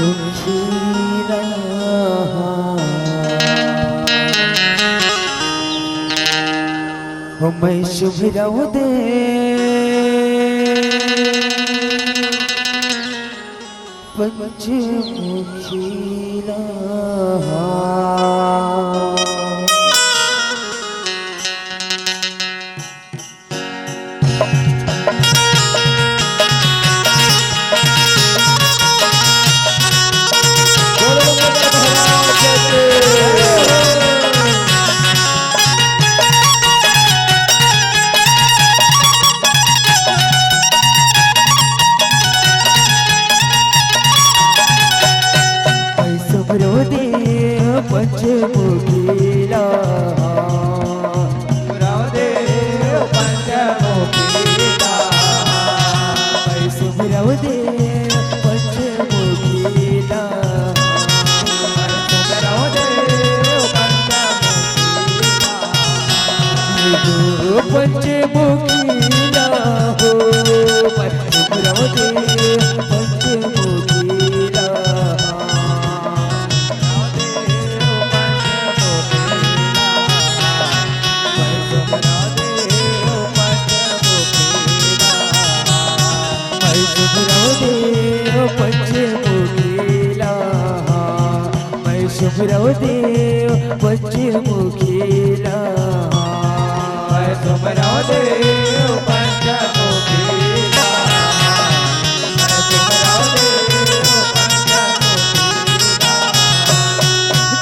पंचमुखीला मैं शुभ रऊ दे पंचमुखीला पंचमुखीला सुभरव दे पंचमुखीला पंचमुखीला हो सुभरव दे पंचमुखीला पंचमुखीला मैं शुभ्रव देव पंचमुखीला मैं शुभ्रव देव पंचमुखीला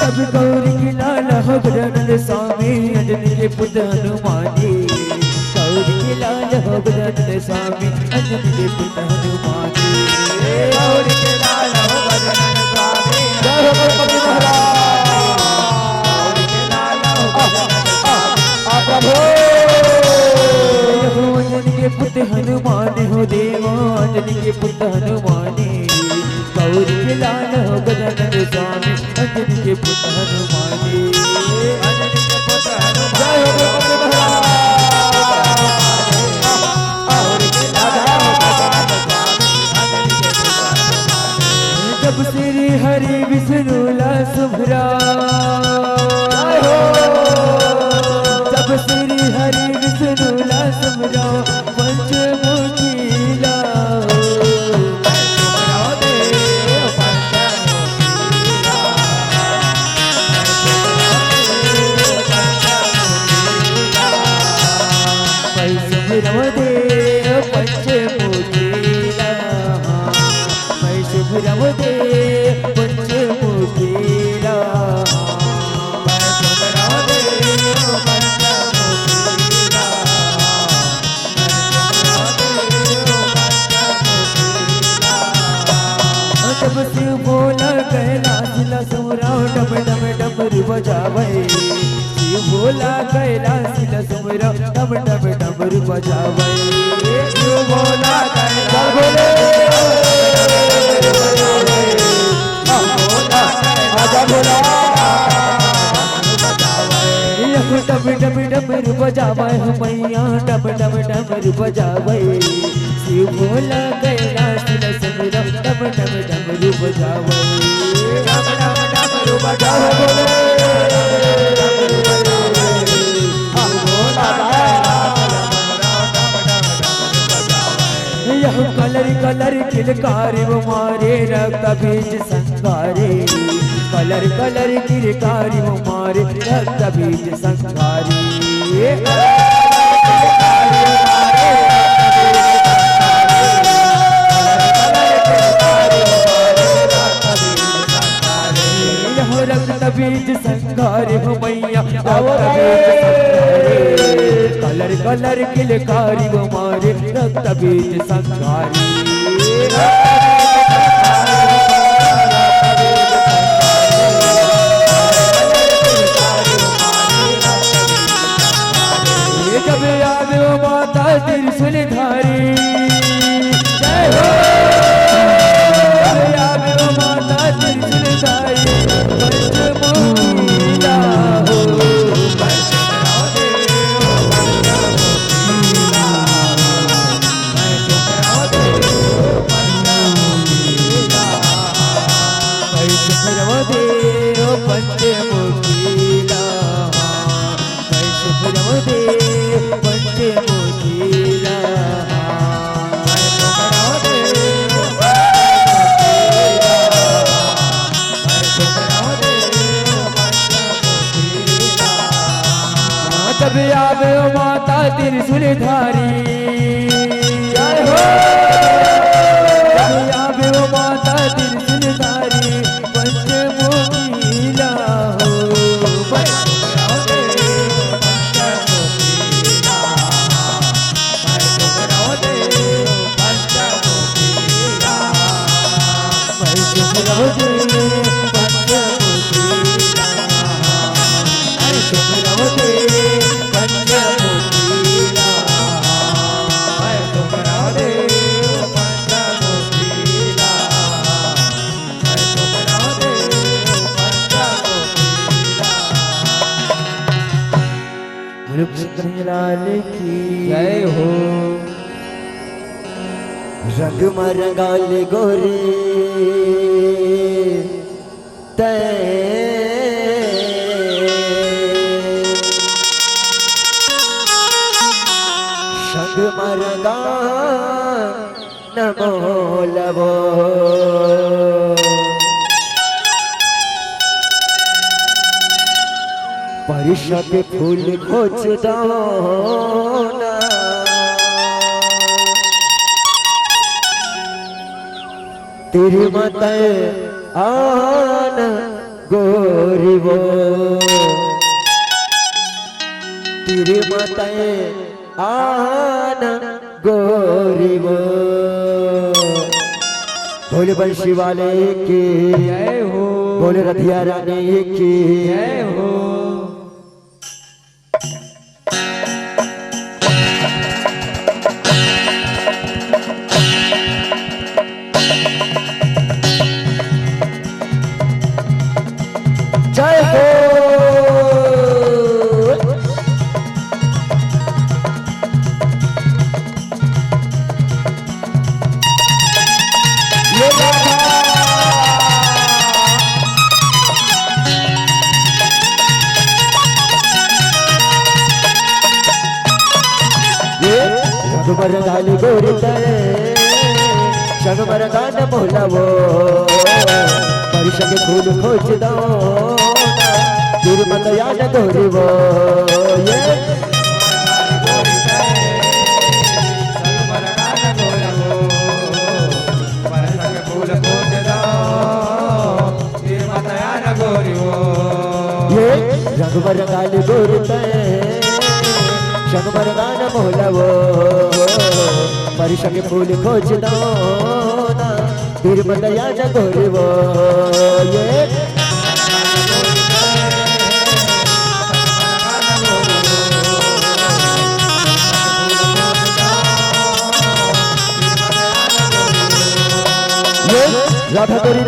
तब गौरी की लाल भगवान स्वामी अंजनी के पुत्र हनुमानी गौरी के लाल भगवान स्वामी अंजनी के पुत्र हनुमानी गौरी के लाल भगवान स्वामी जय हो गणपति महाराज गौरी के लाल भगवान प्रभु अंजनी के पुत्र हनुमान हो देवा अंजनी के पुत्र हनुमानी गौरी के लाल भगवान स्वामी अंजनी के पुत्र हनुमानी अंजनी के पुत्र हनुमान जय हो गणपति महाराज जब श्री हरि विष्णु ला शुभ्रा जब श्री हरि विष्णु ला शुभ्रा पंचमुखीला शुभ्रव देव पंचमुखीला मैं शुभ्रव देव पंचमुखीला मैं शुभ्रव देव पंचमुखीला जब शिव बोला कैलाश ला सुमराव डम डम डमरू बजावे शिव बोला कैलाश ला सुमराव डम डम डमरू बजावे शिव बोला कैलाश डम डम डमरू बजावे मैया डम डम डमरू बजावे शिव बोला कैलाश ला सुमराव डम डम डमरू बजावे डम डम डमरू बजावे यह कलर कलर किलकारी वो मारे रक्त बीज संगारे कलर कलर किलकारी वो मारे रक्त बीज संगारे रक्त बीज संगारे हो मैया कलर कलर किलकारी वो मारे रक्त बीज संगारे जब याद वो माता त्रिशूल धारी जय हो याद वो माता त्रिशूल धारी पंचमुखीला हो पंचमुखीला तब आवे माता त्रिशूलधारी जय हो तब आवे माता त्रिशूलधारी पंचमुखीला हो लाल की जय हो। रंग मरंगाल गोरे तय संग मरंगा नमो लवो परिषा के फूल खोज दाना तेरी माता आन गोरी वो तेरी माता आन गोरी वो भोले बंशी वाले की जय हो भोले रथिया रानी की जय हो। जय हो शगमर गाली गोरी शगमर गान बोलावो परिषा के फूल खोज दो तेरी माता याद गोरी वो ये शगमर गाली गोरी शगमर गान बोलावो परिषा के फूल खोज दो तेरी माता याद गोरी वो ये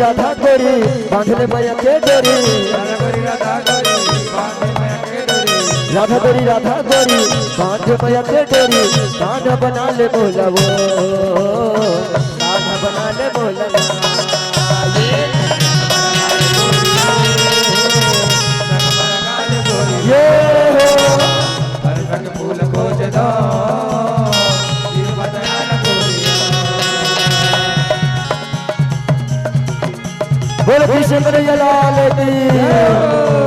राधा गोरी बांधले मैया के डोरी राधा गोरी बांध मैया के डोरी कान्हा बना ले बोला वो कान्हा बना ले बोला ये फूल खोज दो बोल कृष्ण कन्हैया लाल की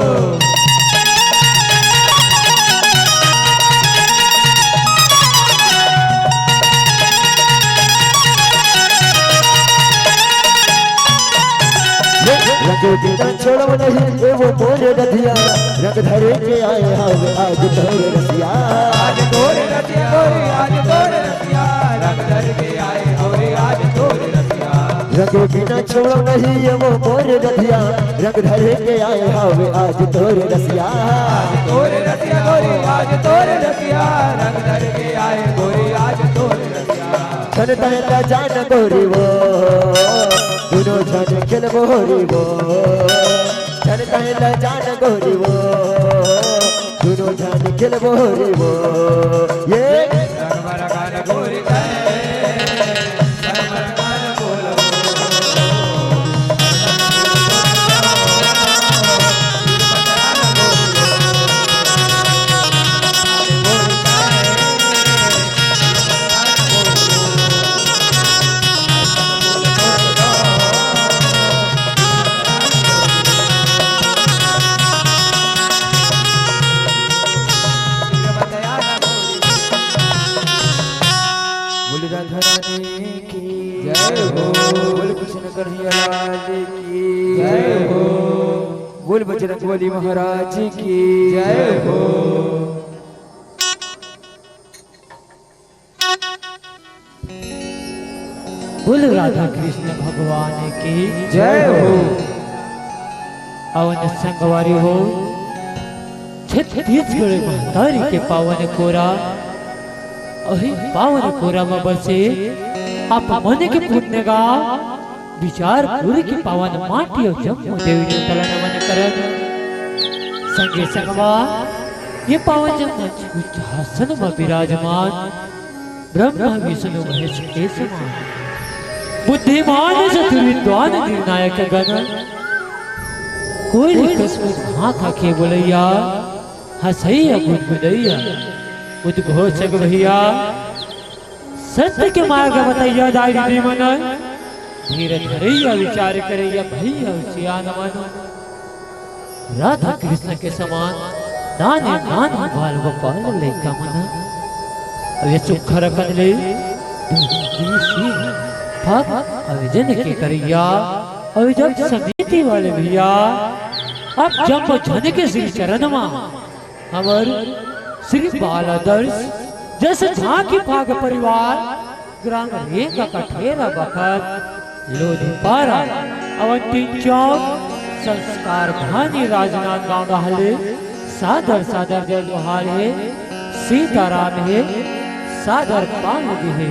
छोड़ो नहीं वो मोरे रथिया रंग धरे के आए हम आज तोरे रसिया आज तोरे रसिया आज तोरे रसिया रंग धरे के आए आज तोरे रसिया रंग बिना छोड़ो नहीं वो मोरे रथिया रंग धरे के आए हम आज तोरे रसिया आज तोरे रसिया गोरी आज तोरे रसिया रंग धरे के आए गोरी आज तोरे रसिया चलता है जान गोरी वो दोनों जान खेल गोरी वो चलता है जान गोरी वो दोनों जान खेल गोरी वो ये गोरी जय हो। बोल कृष्ण कन्हैया लाल की जय हो। बोल बजरंगबली महाराज की जय हो। बोल राधा कृष्ण भगवान की जय हो। अवन संगवारी हो छत्तीसगढ़ महतारी के पावन कोरा अहि पावन कोरा में बसे आप मन के पुण्य गा विचार पूरी की पावन माटी और जम्मू देवी ने तला नमन करन संगे संगवा ये पावन जम्मू हासन में विराजमान ब्रह्मा विष्णु महेश के समान बुद्धिमान चतुर्विद्वान निर्णायक गण कोई कस्मत हाथ आखे बोलैया हसैया गुदगुदैया उद्घोषक भैया सत्य के मार्ग बताइया दाई मन धीरे धरैया विचार करैया भैया उचियान मन राधा कृष्ण के समान दाने नानी बाल गोपाल लेका मन अवे सुखर कनले भक्त अविजन के करिया अविजन समिति वाले भैया अब जब झन के श्री चरण में हमर श्री बालादर्श जैसे झांकी भाग परिवार ग्राम रेंगा का ठेरा बखत लोधी पारा अवंती चौक संस्कार भानी राजनाथ गांव रहले सादर सादर जय जोहार है सीताराम है सादर पाल है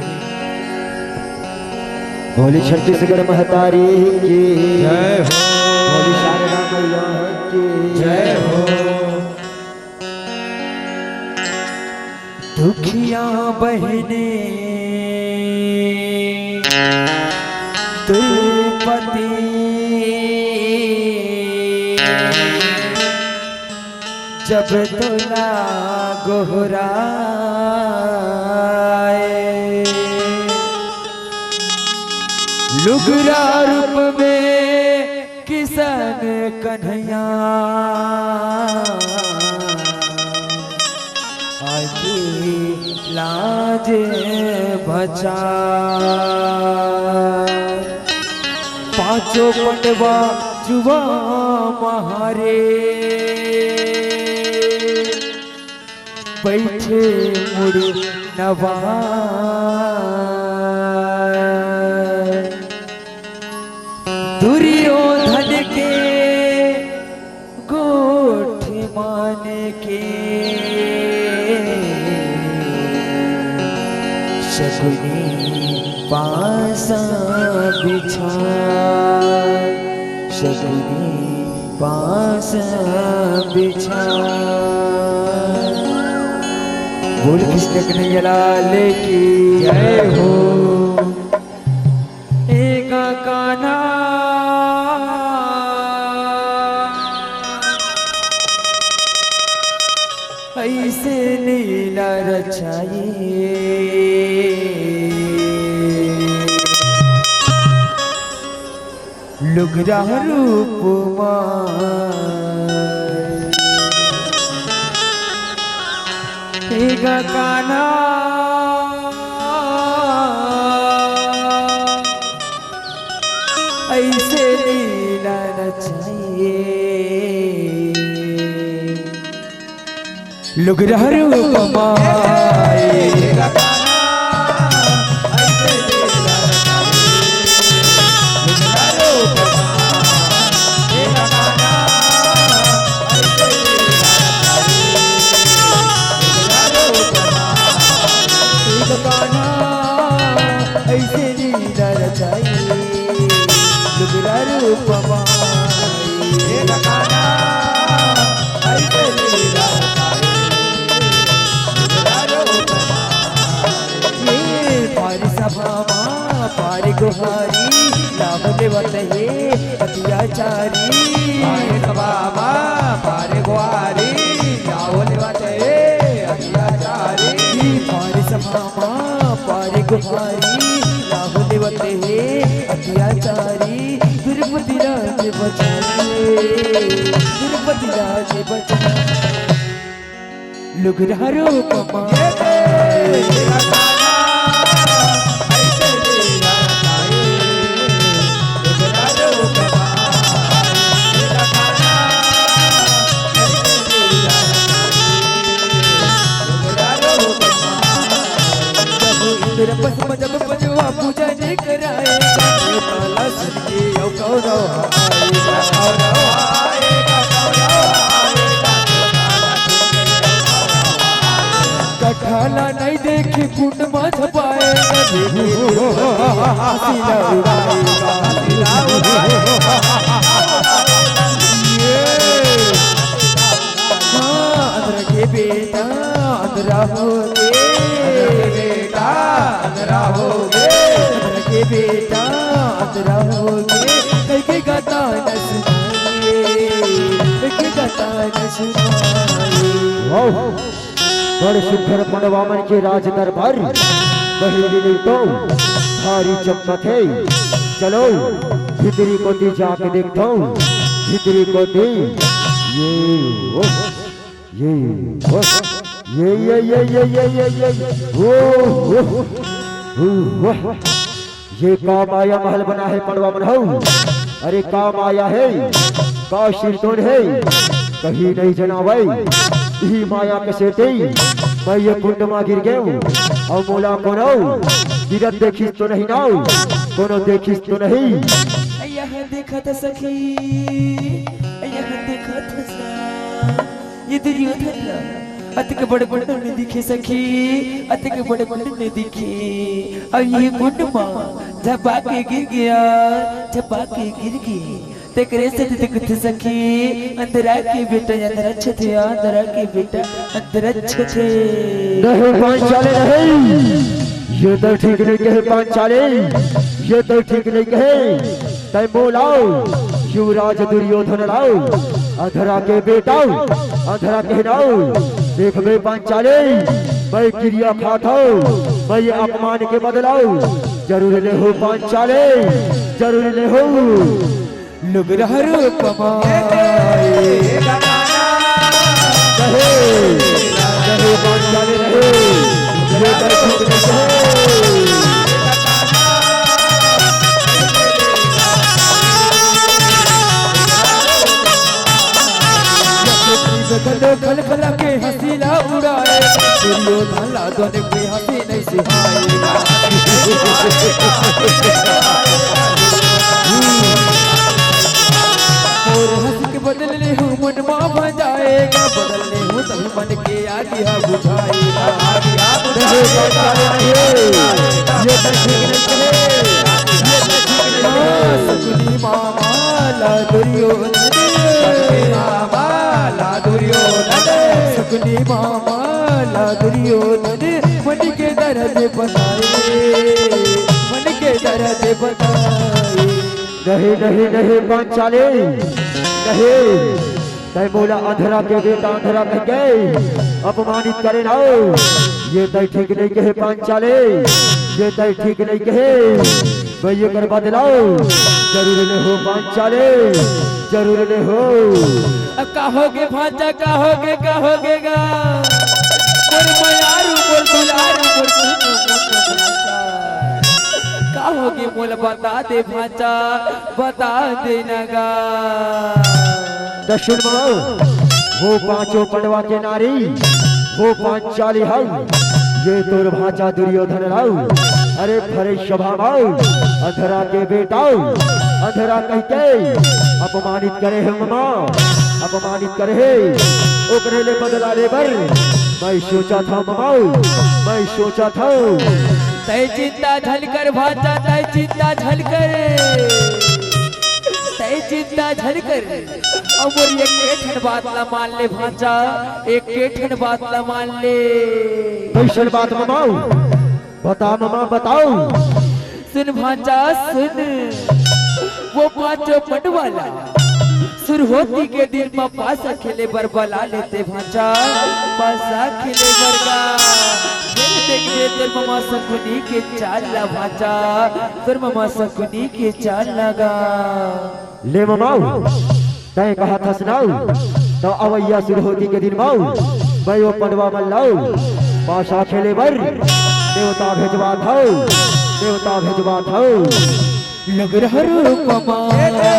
बोली छत्तीसगढ़ महतारी की जय हो। बोली शारदा मैया की जय हो। दुखिया बहने दुर्पति जब तुला गोहराए लुगरा रूप में किसन कन्हैया आजी लाज बचा पांचों पंडवा जुआ महारे बैठे मुड़ी नवा दुर्योधन के गोठ मान के शकुनी पासा बिछा शकुनी पासा बिछा बोल कृष्ण कन्हैया लाल की जय हो। एक कान्हा ऐसे लीला रचाइए लुगरा रूप एक कान्हा ऐसे लीला रचाइए लुगरा रूप माए ऐसे लीला रचाइए लुगरा रूप माए ऐसे लीला पारी सभा माँ पारी गुहारी लाभ देवत हे अत्याचारी पारे सभा माँ पारे गुहारी लाभ देवत हे अत्याचारी पारी सभा माँ पारी गुहारी लाभ देवत हे अत्याचारी द्रौपदी राज बचाए द्रौपदी राज बचाए लुगरा रूप माए जब जब पंजवा पूजा नहीं कराए ताला सुन के औ कौरव कठाला नहीं देखे कुंड में छपाए हसीला उड़ाएगा अंदर के बेटा अंदरा होगे बेटा अंधरा हो अंदर के बेटा अंदरा होगे कई गाता न सुनाए कई गाता न सुनाए बड़ सुखर पंडवामन के राज दरबार बहिरी तो भारी चमक है। चलो भीतरी को दी जाके देखता हूँ भीतरी को दी ये ओ, ये ओ, ये ओ, ये काम आया महल बना है पंडवामन हो। अरे काम आया है का शीर्षों है कहीं नहीं जना भाई ही माया कैसे दी मैं ये कुंड में गिर गया हूँ और मोला कोनो गिरत देखिस तो नहीं नाउ कोनो देखिस तो नहीं यहाँ देखा था सखी यहाँ देखा था सा ये दुर्योधन अतिक बड़े बड़े ने दिखे सखी अतिक बड़े बड़े ने दिखे और ये कुंड में जब आके गिर गया जब आके गिर गए तेरे से दिखत सखी अंदर आके बेटा अंदर अच्छे थे अंदर आके बेटा अंदर अच्छे थे नहीं पांचाले नहीं ये तो ठीक नहीं कहे पांचाले ये तो ठीक नहीं कहे तय बोलाओ युवराज दुर्योधन लाओ अधरा के बेटा अधरा कहनाओ देख बे पांचाले मैं क्रिया खाता हूँ मैं ये अपमान के बदलाओ जरूर ले हो पांचाले जरूर ले हो लोग रहरो कमाए रहे रहे पांचाले रहे ये दर्शक रहे गलो खल खला के हसीला उड़ाए दुर्योधन ला दोने पे हंसी नहीं सिहाए और हंस के बदलने हूँ मन माँ बजाएगा बदलने हूँ तभी मन के आगे हा बुझाएगा सकुनी मामा ला दुर्योधन सकुनी मामा ला दुर्योधन मन के दर्द बताए मन के दर्द बताए नहीं नहीं नहीं पांचाले नहीं तय बोला अंधरा के बेटा अंधरा कह गए अपमानित करे ना ये तय ठीक नहीं कहे पांचाले ये तय ठीक नहीं कहे मैं ये कर बदलाओ जरूर नहीं हो पांचाले जरूर नहीं हो कहोगे भांजा कहोगे कहोगे गा बोल मयारू बोल दुलारू बोल कहोगे बोल बता दे भांजा बता देना गा दक्षिण में वो पांचों पंडवा के नारी वो पांचाली हाउ ये तोर भाचा दुर्योधन लाऊ अरे भरे सभा माऊ अंधरा के बेटाऊ अंधरा कह के अपमानित करे हम माँ अपमानित करे ओकरे ले बदला ले बर मैं सोचा था ममाऊ मैं सोचा था तय चिंता झलकर भाचा तय चिंता झलकर तय चिंता झलकर अब और एक केठन बात ला मान ले भाचा एक केठन बात ला मान ले कैसन बात ममाऊ बता ममा बताओ सुन भाचा सुन वो पांचों पंडवाला सुरहोती के दिन में पासा खेले बर बला लेते भाचा पासा खेले बरगा देख दे तेर ममा सकुनी के चाल ला भाचा तेर ममा सकुनी के चाल लगा ले ममाऊ तय कहा था सुनाऊ तो अवैया सुरहोती के दिन माऊ मैं वो पंडवा मन लाऊ पासा खेले बर देवता भेजवा था देवता भेजवा था लग रहा रो कमाए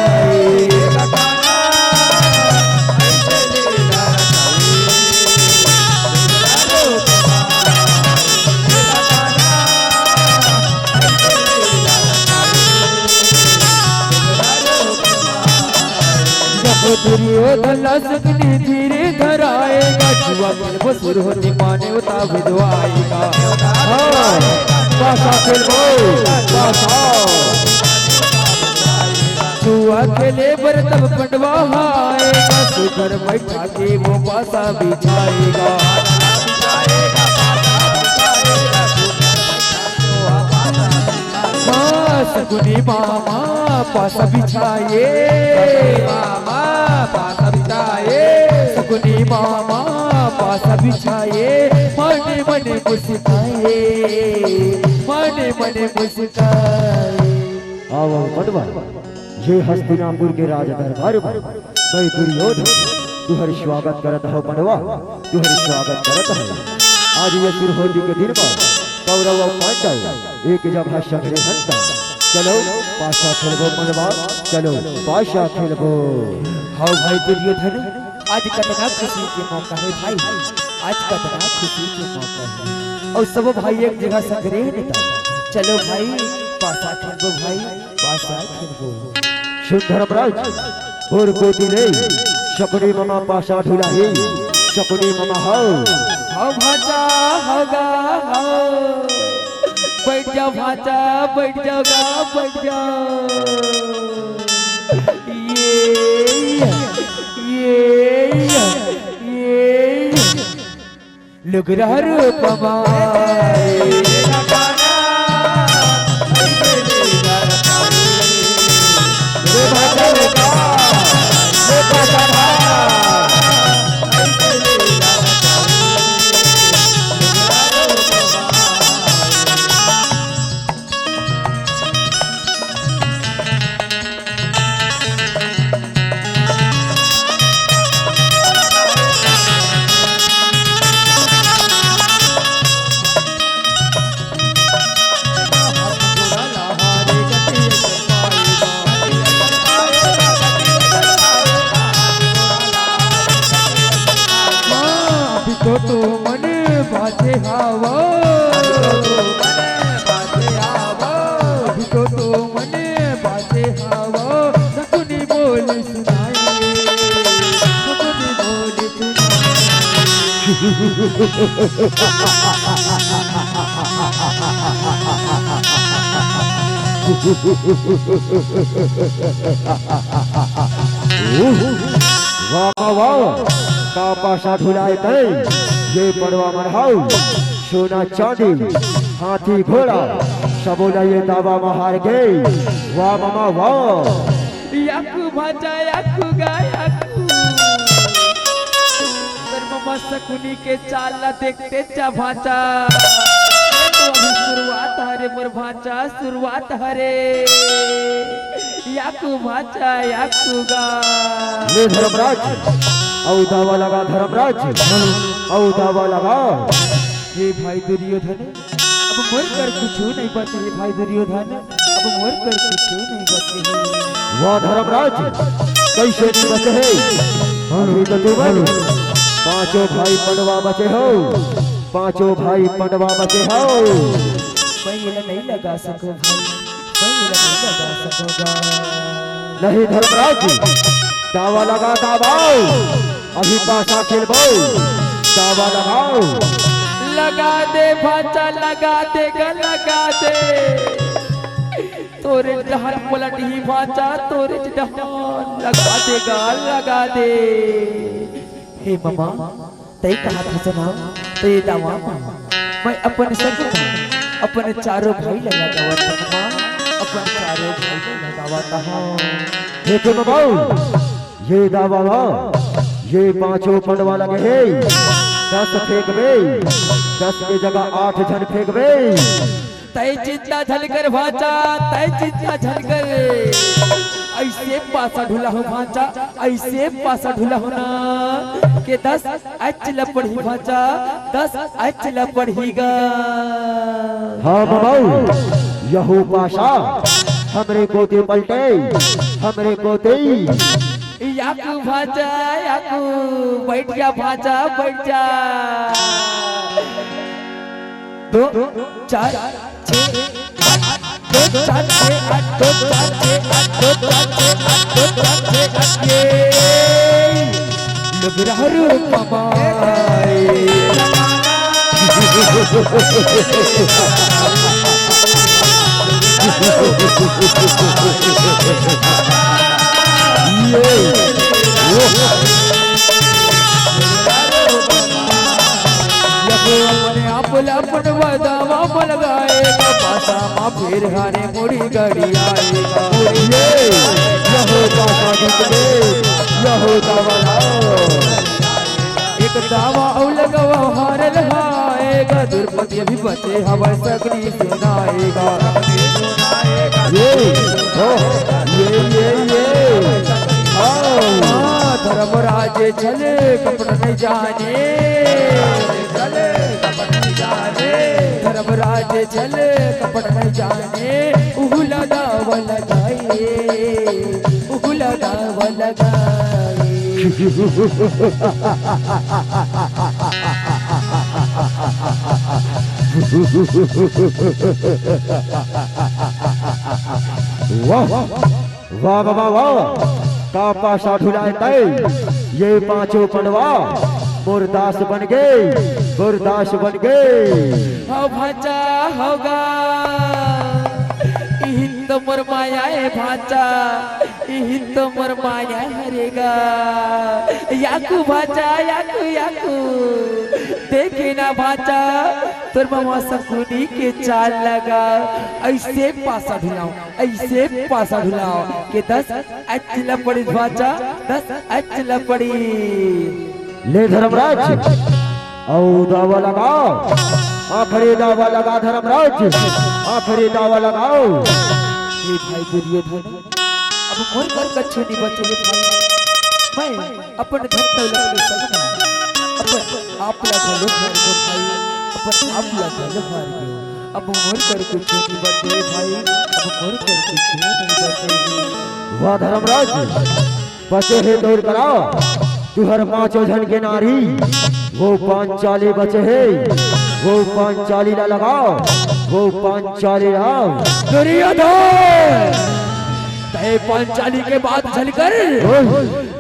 दुर्योधन सकनी धीरे धराएगा जुआ खेल सुर होती माने उता विधवाएगा पासा खेलो पासा जुआ खेले बर तब पंडवा आएगा सुधर बैठा के वो पासा बिछाएगा सकुनी मामा पासा बिछाए मामा पासा बिछाए सकुनी मामा पासा बिछाए मने मने मुस्काए मने मने मुस्काए। आओ पटवा ये हस्तिनापुर के राज दरबार में मैं दुर्योधन तुहर स्वागत करत हो पटवा तुहर स्वागत करत है। आज ये सुरहोली के दिन में कौरव और पांडव एक जगह शहरे हंता चलो पाशा खेलबो मनवा चलो पाशा खेलबो। हाँ भाई दुर्योधन आज कतना खुशी के मौका है भाई आज कतना खुशी के मौका है और सब भाई एक जगह सकरे नेता चलो भाई पाशा खेलबो भाई पाशा खेलबो। सुंदरमराज और गोदी ले शकुनी मामा पाशा ढुला ही शकुनी मामा हाँ भाजा होगा बैठ जाओ भाजा बैठ जाओगा बैठ जाओ ये लग रहा रूपमा तो मने बाजे हवा अभी तो मने बाजे हवा सकुनी बोल सुनाए सकुनी बोल वाह वाह का पाशा ढुलाए थे ये पड़वा मरहाऊ सोना चांदी हाथी घोड़ा सबोला ये दावा में हार गए। वाह मामा वाह याकू भाजा याकू गा याकू मामा सकुनी के चाला देखते चा भाजा तो अभी शुरुआत हरे पर भाजा शुरुआत हरे याकू भाजा याकू गा ले धर्मराज औ दावा लगा धर्मराज औ दावा लगा। हे भाई दुर्योधन अब मर कर कुछ नहीं बचे हे भाई दुर्योधन अब मर कर कुछ नहीं बचे। वाह धर्मराज कैसे नहीं बचे है अभी तो तुम पांचों भाई पंडवा बचे हो पांचों भाई पंडवा बचे हो। पहले नहीं लगा सको भाई पहले नहीं लगा सकोगा नहीं धर्मराज दावा लगा दावाओ अभी पाशा खेलबो दावा लगाओ लगा दे भाचा लगा दे लगा दे तोरे जहान पलट ही भाचा तोरे जहान लगा दे। हे मामा तय कहा था सुना तो ये दावा मैं अपन सब अपन चारों भाई लगावा था अपन चारों भाई लगावा था। देखे बाबू ये दावा ये पांचों पंडवा लगे है 10 फेंक गए 10 के जगह 8 जन फेंक गए। तय चिंता झलकर भाचा तय चिंता झलकर ऐसे पासा ढुला हो भाचा ऐसे पासा ढुला होना के 10 अचला पढ़ी भाचा 10 अचला पढ़ीगा। हाँ बाबू यहू पाशा हमरे कोते पलटे हमरे कोते याकू भाचा याकू बैठ जा भाचा बैठ जा 2 4 6 8 2 4 6 8 2 4 6 8 2 4 6 8 2 4 6 8 ये लुगरारू कमाए अपन वदावा में लगाएगा पासा माँ फिर हारे मुड़ी गाड़ी आएगा यहो पासा निकले यहो दावा एक दावा और लगावा हार लगाएगा द्रौपदी अभी बचे हवा सगरी सुनाएगा धर्मराज चले कपड़ नहीं जाने धर्मराज चले कपड़ नहीं जाने उहुला दावा लगाए उहुला दावा लगाए वाह वाह बाबा वाह का पासा ढुलाए तय ये पांचों पंडवा मुरदास बन गए मुरदास बन गए हो भाचा होगा इहिन तो मोर माया है भाचा इहिन तो मोर माया हरेगा याकू भाचा याकू याकू देखे ना भाचा तोर मामा सकुनी के चाल लगा ऐसे पासा ढुलाओ के 10 अचला पड़ी भाचा 10 अचला पड़ी ले धर्मराज औ दावा लगाओ आखिरी दावा लगा धर्मराज आखिरी दावा लगाओ ये भाई दुर्योधन अब मोर पर कछु नहीं बचे भाई मैं अपन धन दौलत के संग अपन आप लगा लो भाई अपन आप लगा लो भाई अब मोर पर कुछ नहीं बचे भाई अब मोर पर कुछ नहीं बचे वाह धर्मराज बचे है दौड़ कराओ तुहर पांचों जन के नारी वो पांचाली बचे है वो पांचाली ला लगाओ वो पांचाली लाओ दुर्योधन तय पांचाली के बाद झलकर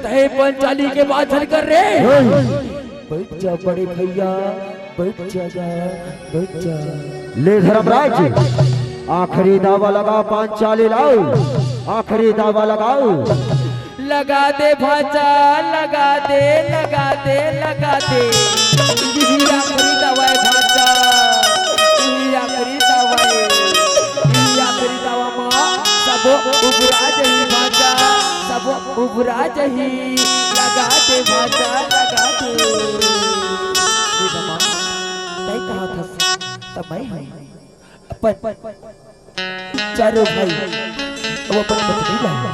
तय पांचाली के बाद झलकर रे बैठ जा बड़े भैया बैठ जा ले धर्मराज आखिरी दावा लगा पांचाली लाओ आखिरी दावा लगाओ लगा दे भाचा लगा दे यही आखिरी दावा है भाचा यही आखिरी दावा माँ सब उबरा जही भाचा सब उबरा जही लगा दे भाचा लगा दे तय कहा था तब मैं अपन चारों भाई वो अपन बचनी लाया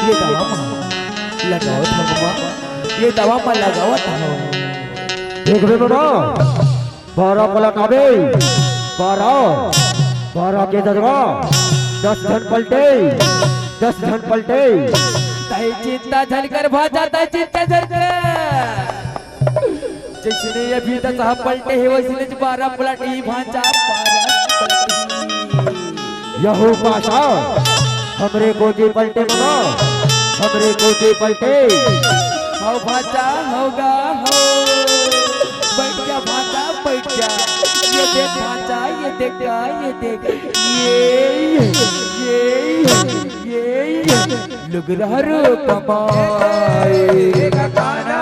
ये दवा लगाओ था मामा ये दवा में लगाओ था देख रहे हो ना 12 पलक आवे 12 के दरवा 10 धन पलटे 10 धन पलटे तय चिंता झलकर भाजा तय चिंता झलकर जिसने अभी तक पलटे है वैसे 12 पलटी भाजा 12 पलटी यहो पाशा हमरे कोटी पलटे मना हमरे कोटी पलटे हो भाचा होगा हो बैठ जा भाचा बैठ जा ये देख भाचा ये देख ये देख ये लुगरारू कमाए गाना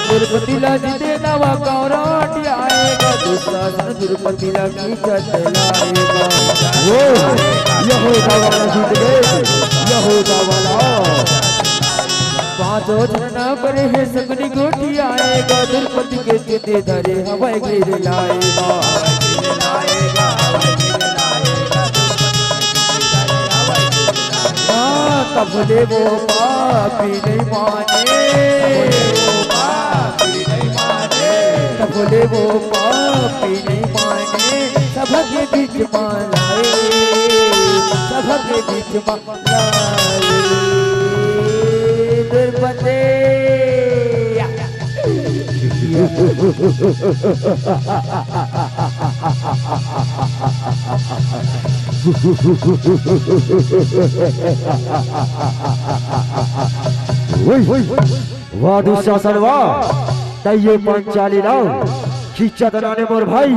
द्रौपदी ला जीते नवा कौराटी आएगा दुशासन द्रौपदी ला की चलाएगा यहो दावाला जीत गए यहो दावाला पांचों जन न करे है सगनी गोटी आएगा द्रौपदी के जीते धरे हवाई गिर लाएगा तबले वो पापी नहीं माने तबले वो पापी नहीं माने सबके बीच मालाए सबके बीच मालाए द्रौपदी वाह दुशासन वाह तैये पंचाली लाओ खींचा तनाने मोर भाई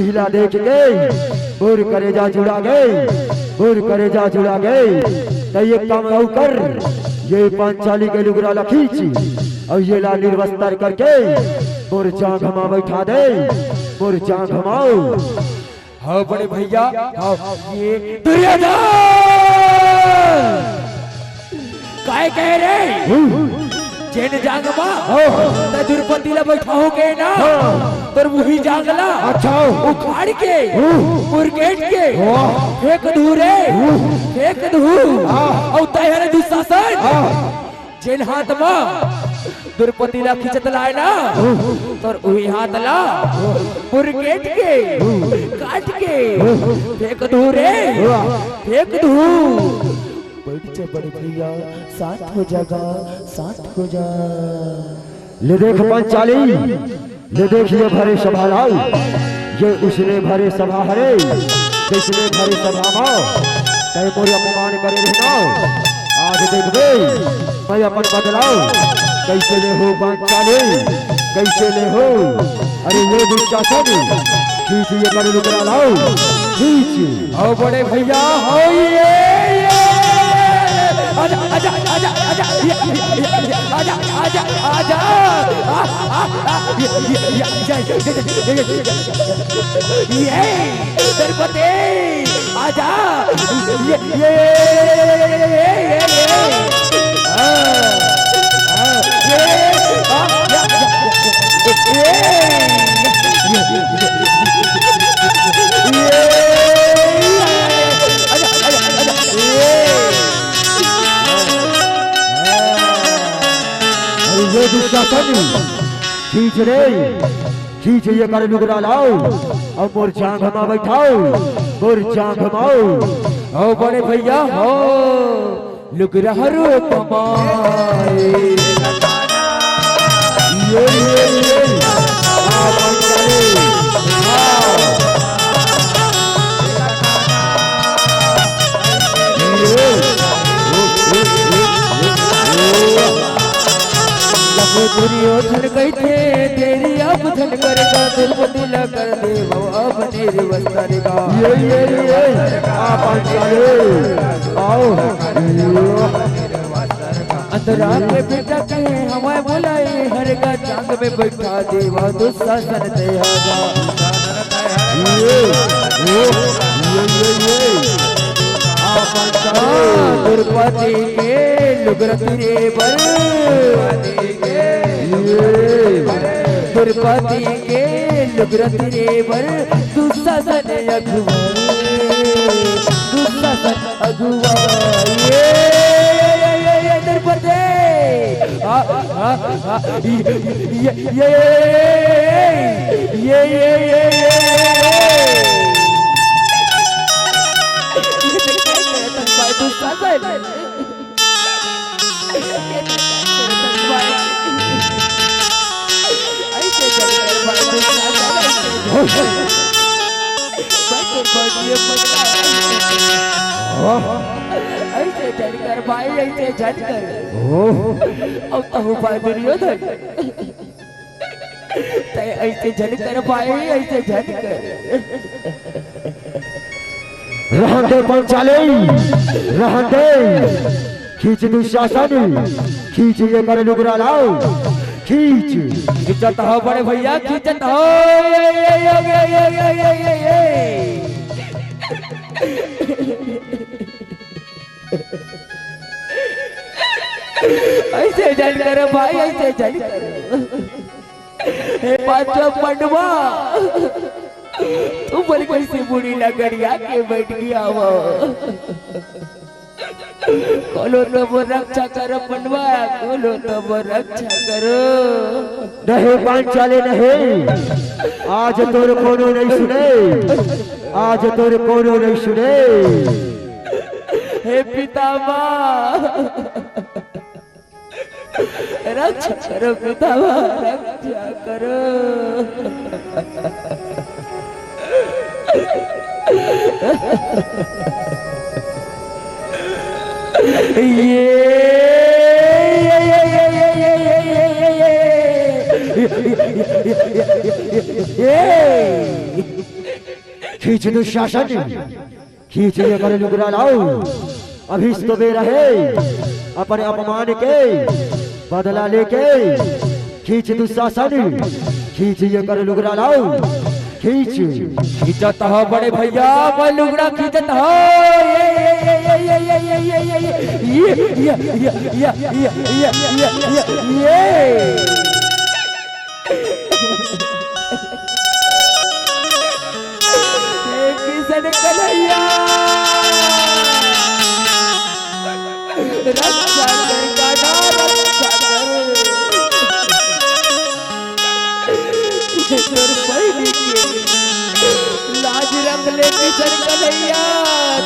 इहला देख गए बुर करेजा जुड़ा गए बुर करेजा जुड़ा गए तैये काम आउ कर ये पंचाली के लुगरा ला खींच और ये ला निर्वस्तर करके मोर जांग घमा बैठा दे मोर जांग घमाओ। हाँ बड़े भैया हाँ ये दुर्योधन काय कह रहे जेन जांगमा त द्रौपदी ला बैठाओगे ना पर वही जांगला अच्छा उखाड़ के मुरगेट के फेंक दूरे फेंक दू और तहरे दुशासन जेन हाथ मा द्रौपदी ला खिंचत लाए ना और वही हाथ ला मुरगेट के काट के फेंक दू रे फेंक दू। बैठ जा बड़े भैया साथ हो जागा साथ हो जा। ले देख पंचाली ले देख ये भरे सभा लाओ ये उसने भरे सभा हरे जिसने भरे सभा माओ तय मोर अपमान करे रहना आज देख बे मैं अपन बदलाओ कैसे ले हो पंचाली कैसे ले हो। अरे ये दुशासन खींच ये कर लुकरा लाओ खींच आओ बड़े भैया हो ये आजा आजा आजा आजा आजा आजा आजा ये द्रौपदी आजा ये ये दुशासन खींच रे खींच ये कर लुगरा लाओ और मोर जांग घमा बैठाओ मोर जांग घमाओ। ओ बड़े भैया हो लुगरा हरो कमाए ये आ पंचाली दुर्योधन गई थे तेरी अब धन करेगा द्रौपदी ला कर दे वो अब निर्वस्त्रेगा। ये आ पंचाली आओ अंतरा के बेटा कहे हमें बुलाए हर का जांग में बैठा दे वो दुशासन तैयारा। द्रौपदी के लुगरतिरे पर द्रौपदी के लुगरतिरे पर दुशासन अगुआ दुशासन अगुआ ये द्रौपदी ऐसे झटकर भाई ऐसे झटकर अब तो भाई दुर्योधन ऐसे झटकर भाई ऐसे झटकर रहन दे पंचाली रहन दे खींच दुशासन खींच ये कर लुगरा लाओ खींच खींचत हो बड़े भैया खींचत हो ऐसे जल कर भाई ऐसे जल कर हे पांचवा पंडवा तू बड़ी कैसी बुरी लगड़िया के बैठ गया वो खोलो तो वो रक्षा करो पंडवा खोलो तो वो रक्षा करो। नहीं पांचाली नहीं आज तोर कोनो नहीं सुने आज तोर कोनो नहीं सुने। हे पितामह रक्षा करो पितावा, रक्षा करो। खींच दुशासन, खींच ये कर लुगरा लाओ, अभी तो बेरा है अपने अपमान के बदला लेके। खींच दुशासन, खींच ये कर लुगरा लाओ, खींच। खींचत हो बड़े भैया, मैं लुगड़ा खींचत हो। किशन कन्हैया रक्षा कर काटा, रक्षा कर। तोर बहनी के लाज रख ले किशन कन्हैया,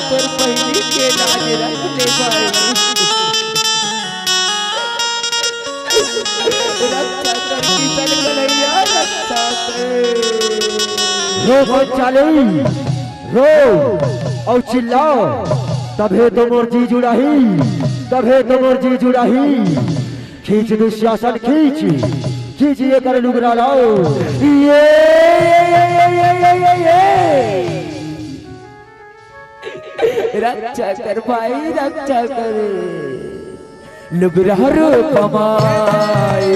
तोर बहनी के लाज रख ले भाई। रक्षा कर किशन कन्हैया, रक्षा कर। रो पंचाली, रो और चिल्लाओ, तभे तो मोर जी जुड़ाही, तभे तो मोर जी जुड़ाही। खींच दुशासन, खींच, खींच ये कर लुगरा लाओ। ये रक्षा कर भाई, रक्षा कर। लुगरा रो कमाए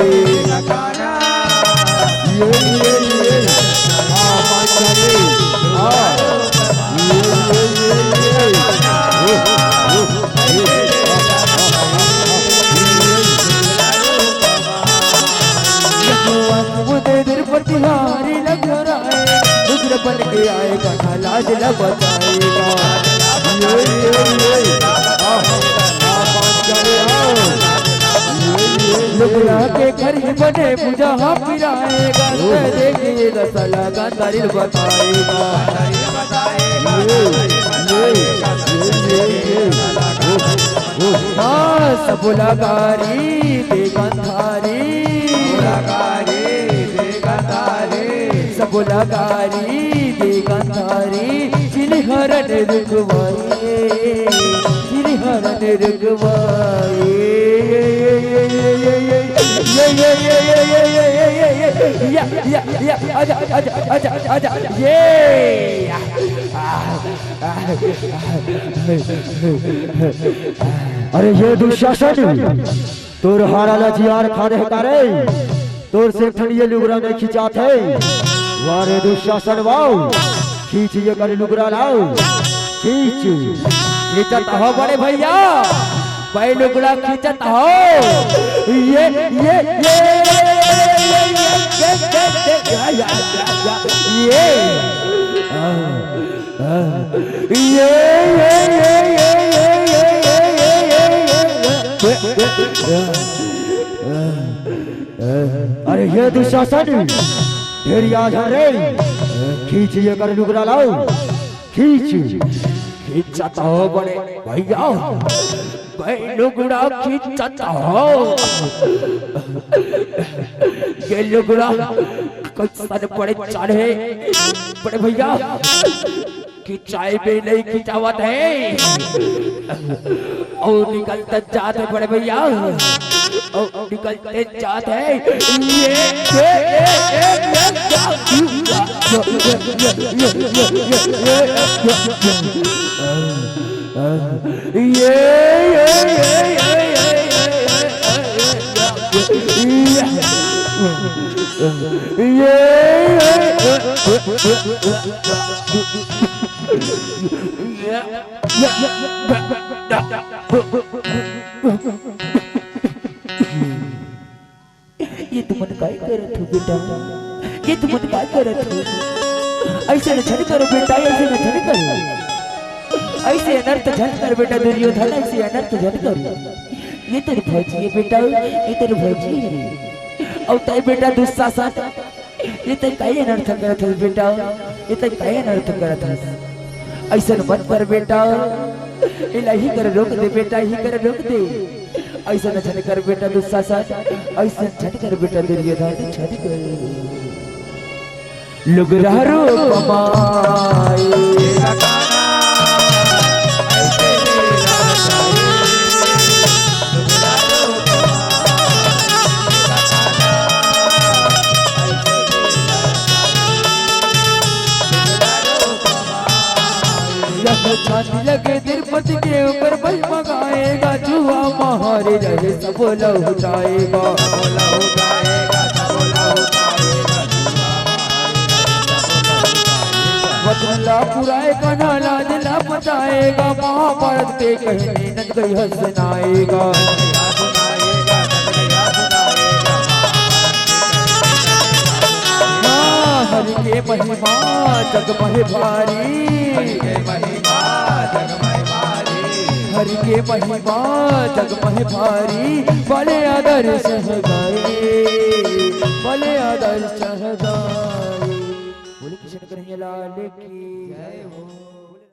प्रतिहारी लग रहा है, रुद्र बन के आएगा ना लाज न बचाएगा। लुगड़ा के घर ही बने पूजा पिराएगा, देखिए दसला का तारील बताएगा। हाँ सब लगारी बेगंधारी, सब लगारी बेगंधारी। जिलहरन रुकवाए, जिलहरन रुकवाए। आजा आजा आजा आजा ये। अरे ये दुशासन, तोर हारा लजियार खाने हकारे, तोर से ठंडिये लुगरा ने खिंचात है। वारे दुशासन वाओ, खींच ये कर लुगरा लाओ, खींच। खींचत हो बड़े भैया, भाई लुगड़ा खींचत हो। ये अरे ये दुशासन, ढेर याद है रे। खींच ये कर लुगरा लाओ, खींच। खींचत हो बड़े भैया, भाई लुगड़ा खींचत हो। ये लुगड़ा कल पड़े चढ़े बड़े भैया, खिंचाई पे नहीं खिंचावत है और निकलते जाते बड़े भैया, और निकलते जाते ये तुम काय करत हो बेटा, ये तुम काय करत हो? ऐसे न झट करो बेटा, ऐसे न झट करो, ऐसे अनर्थ झट कर बेटा दुर्योधन, ऐसे अनर्थ झट करो। ये तेरी भौजी है बेटा, ये तेरी भौजी है। और तय बेटा दुशासन, ये तय काय अनर्थ करत हो बेटा, ये तय काय अनर्थ करत हो? ऐसे मत कर बेटा, इलाही कर रोक दे बेटा, ही कर रोक दे। ऐसा न छट कर बेटा दुस्शासन, ऐसा छट कर बेटा दुर्योधन, छट कर लोग रो कमाए छाती लगे तिरुपति के ऊपर बल मगाएगा, जुआ महारे रहे सब लौटाएगा, वचनला पुराएगा ना लाजला बचाएगा, महाभारत के कहने न गई हंसनाएगा। हरि के महिमा जग महे भारी, हरि के महिमा जग महे भारी, बड़े आदर्श गाए, बड़े आदर्श गाए। बोले कृष्ण कन्हैया लाल की जय हो।